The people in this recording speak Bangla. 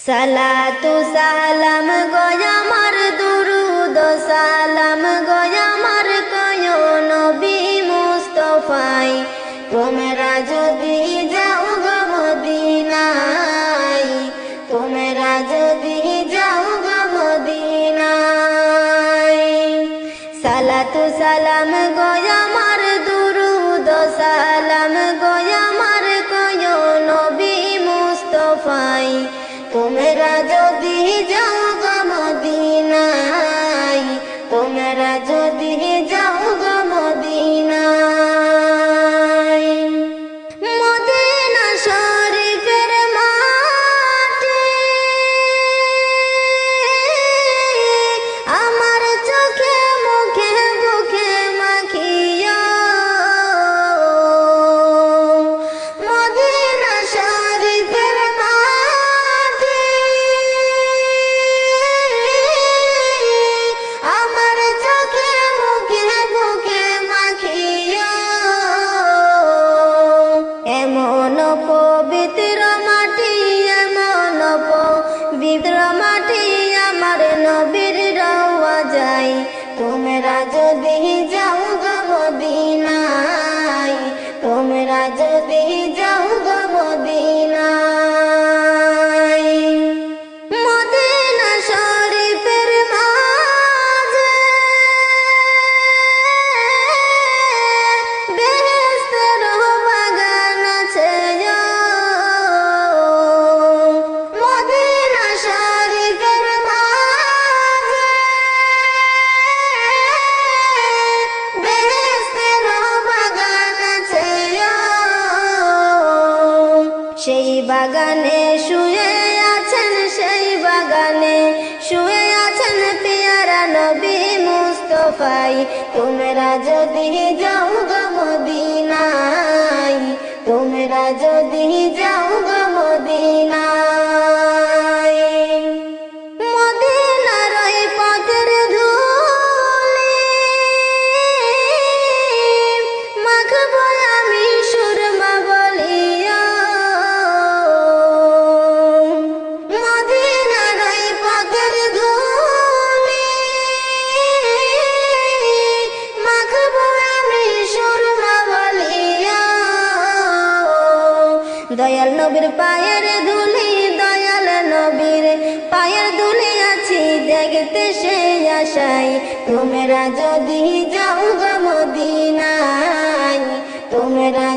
সালাতু সালাম গয়ামার দুরুদ সালাম গয়ামার কয় নবী মুস্তাফাই তোমরা যদি যাও গো মদিনায় তোমরা যদি যাও গো মদিনায় সালাতু সালাম গয়ামার দুরুদ সালাম গয়ামার কয় নবী মুস্তাফাই তোমরা যদি যাও গো মদিনায় তোমরা যদি যাও গো মদিনায় মদিনা শরীফের মাটি আমার চোখে মুখে বুকে মাখিয়া মদিনা শরীফের আমার চোখে মুখে বুকে মাখিয়া এমন পবিত্র মাটি এমন পবিত্র মাটি আমার নবীর রওয়া যায় তোমরা যদি যাও গো মদিনায় তোমরা যদি যাও গো মদিনায় মদিনা শরীফের মাঝে বেহেশতের বাগান আছে মদিনা শরীফের মাঝে বেহেশতের বাগান আছে সেই বাগানে শুয়ে আছেন সেই বাগানে শুয়ে আছেন পিয়ারা নবী মুস্তাফাই তোমরা যদি যাও গো মদিনায় তোমরা যদি যাও গো মদিনায় মদিনার ওই পথের ধুলি মাখবো আমি সুরমা বলিয়া মদিনার ওই পথের ধুলি মাখবো আমি সুরমা বলিয়া দয়াল নবীর পায়ের ধুলি দয়াল নবীর পায়ের ধুলি আছি দেখতে সে আশায় তোমরা যদি যাও গো মদিনায় তোমরা